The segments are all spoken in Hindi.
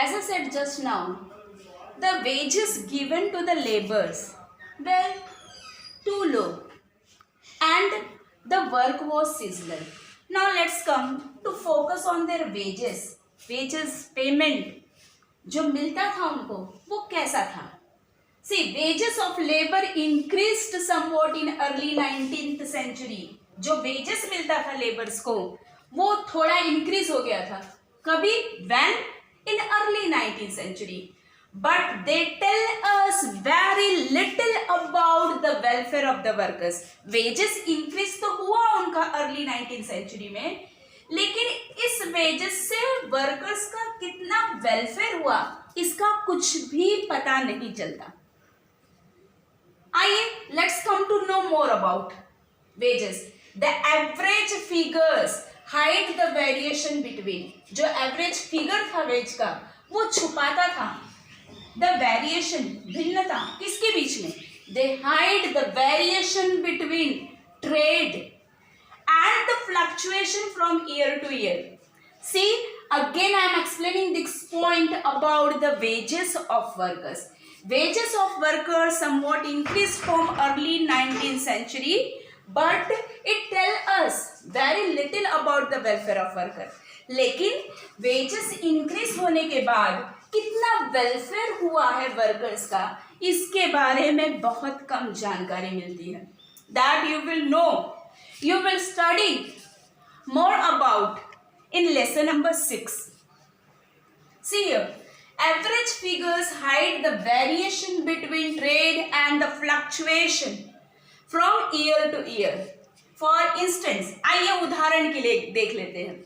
As I said just now, the wages given to the laborers were too low and the work was seasonal. Now let's come to focus on their wages. Wages payment जो मिलता था उनको वो कैसा था? See, wages of labor increased somewhat in early 19th century. जो wages मिलता था लेबर्स को वो थोड़ा इंक्रीज हो गया था. कभी? When? In early 19th century. But they tell us very little about the welfare of the workers. Wages increase तो हुआ उनका early 19th century में, लेकिन इस wages से workers का कितना welfare हुआ इसका कुछ भी पता नहीं चलता. आइए let's come to know more about wages. The average figures hide the variation between. जो average figure था wage का वो छुपाता था the variation भिन्नता किसके बीच में? They hide the variation between trade and the fluctuation from year to year. See, again I am explaining this point about the wages of workers. Wages of workers somewhat increased from early 19th century, but it tell us very little about the welfare of workers. लेकिन wages increase होने के बाद कितना वेलफेयर हुआ है वर्कर्स का इसके बारे में बहुत कम जानकारी मिलती है. That you will know, you will study more about in lesson number 6. See average figures hide the variation between trade and the fluctuation from year to year. For instance, आइए उदाहरण के लिए देख लेते हैं.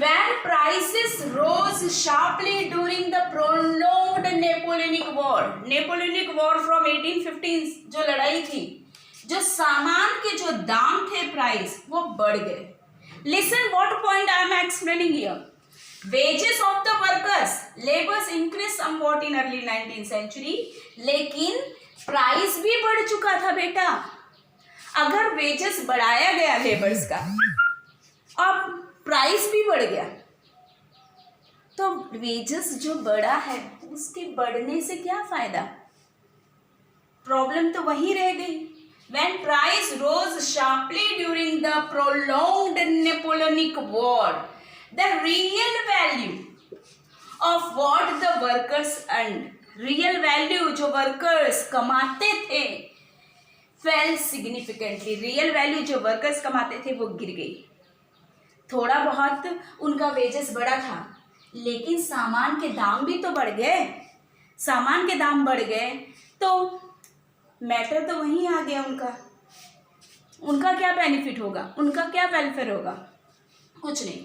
When prices rose sharply during the prolonged Napoleonic War from 1815, जो लड़ाई थी, जो सामान के जो दाम थे प्राइस वो बढ़ गए. Listen what point I am explaining here. Wages of the workers, laborers increased somewhat in early 19th century, लेकिन प्राइस भी बढ़ चुका था बेटा. अगर वेजेस बढ़ाया गया लेबर्स का, अब प्राइस भी बढ़ गया, तो वेजेस जो बढ़ा है उसके बढ़ने से क्या फायदा? प्रॉब्लम तो वही रह गई. When price rose sharply during the prolonged Napoleonic War, the real value of what the workers earned, real value जो वर्कर्स कमाते थे, fell significantly. रियल वैल्यू जो वर्कर्स कमाते थे वो गिर गई. थोड़ा बहुत उनका वेजेस बढ़ा था, लेकिन सामान के दाम भी तो बढ़ गए. सामान के दाम बढ़ गए तो मैटर तो वहीं आ गया. उनका क्या बेनिफिट होगा, उनका क्या वेलफेयर होगा? कुछ नहीं.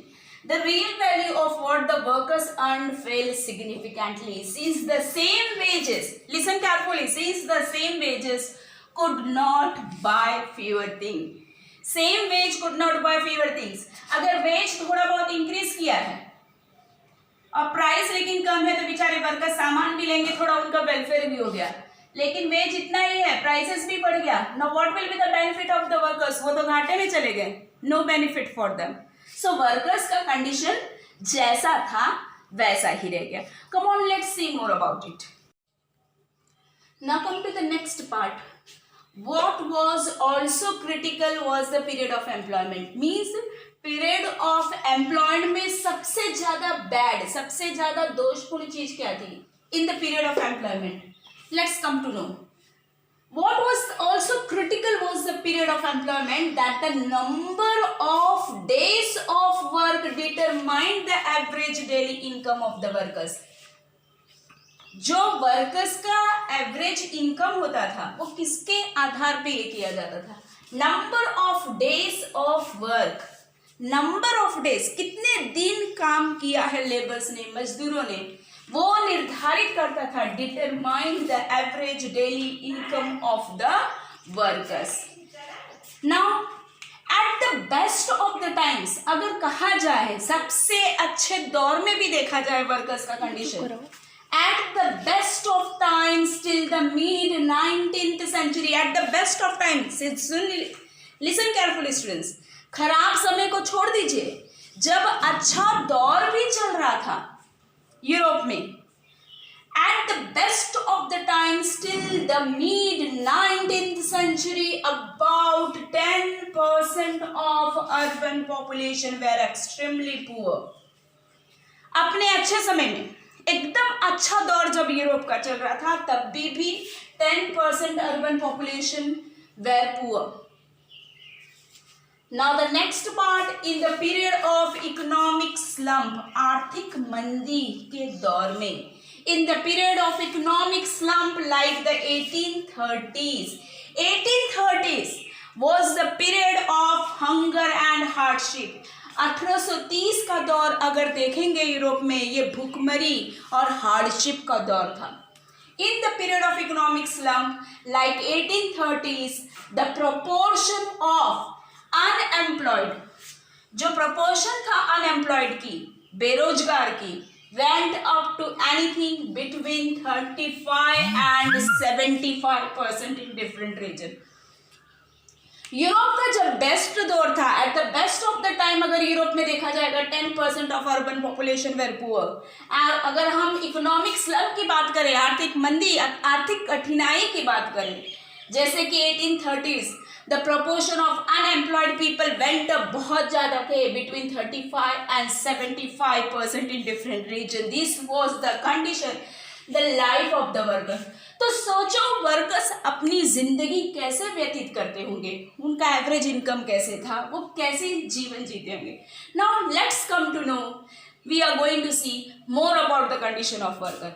The real value of what the workers earn fail significantly since the same wages, listen carefully, since the same wages could not buy fewer things. Same wage could not buy fewer things. अगर वेज थोड़ा बहुत इंक्रीज किया है और प्राइस लेकिन कम है तो बेचारे वर्कर सामान भी लेंगे, थोड़ा उनका वेलफेयर भी हो गया. लेकिन वेज इतना ही है, प्राइसेस भी बढ़ गया. Now what will be the benefit of the workers? वो तो घाटे में चले गए. No benefit for them. So workers का कंडीशन जैसा था वैसा ही रह गया. Come on, let's see more about it. Now come to the next part. What was also critical was the period of employment. Means period of employment में सबसे ज़्यादा bad, सबसे ज़्यादा दोषपूर्ण चीज़ क्या थी in the period of employment? Let's come to know. What was also critical was the period of employment, that the number of days of work determined the average daily income of the workers. जो वर्कर्स का एवरेज इनकम होता था वो किसके आधार पे ये किया जाता था? Number of days of work. Number of days, कितने दिन काम किया है लेबर्स ने, मजदूरों ने, वो निर्धारित करता था. Determine the average daily income of the workers. Now at the best of the times, अगर कहा जाए सबसे अच्छे दौर में भी देखा जाए वर्कर्स का condition, at the best of times till the mid 19th century, at the best of times, listen carefully students, खराब समय को छोड़ दीजिए, जब अच्छा दौर भी चल रहा था यूरोप में at the best of the times till the mid 19th century about 10% of urban population were extremely poor. अपने अच्छे समय में एकदम अच्छा दौर जब यूरोप का चल रहा था तब भी 10% urban population were poor. Now the next part, in the period of economic slump, आर्थिक मंदी के दौर में, in the period of economic slump like the 1830s was the period of hunger and hardship. 1830 का दौर अगर देखेंगे यूरोप में ये भूखमरी और हार्डशिप का दौर था. In the period of economic slump like 1830s, the proportion of unemployed, जो प्रोपोर्शन था अनएम्प्लॉयड की, बेरोजगार की, went up to anything between 35 and 75% in different region. Europe का जब बेस्ट दौर था, at the best of the time अगर यूरोप में देखा जाएगा 10% of urban population were poor. अगर हम इकोनॉमिक स्लम की बात करें, आर्थिक मंदी, आर्थिक कठिनाई की बात करें, जैसे कि 1830s the proportion of unemployed people went up, बहुत ज़्यादा थे, between 35 and 75% in different region. This was the condition, the life of the worker. तो सोचो वर्कर्स अपनी जिंदगी कैसे व्यतीत करते होंगे, उनका एवरेज इनकम कैसे था, वो कैसे जीवन जीते होंगे. Now let's come to know, we are going to see more about the condition of worker.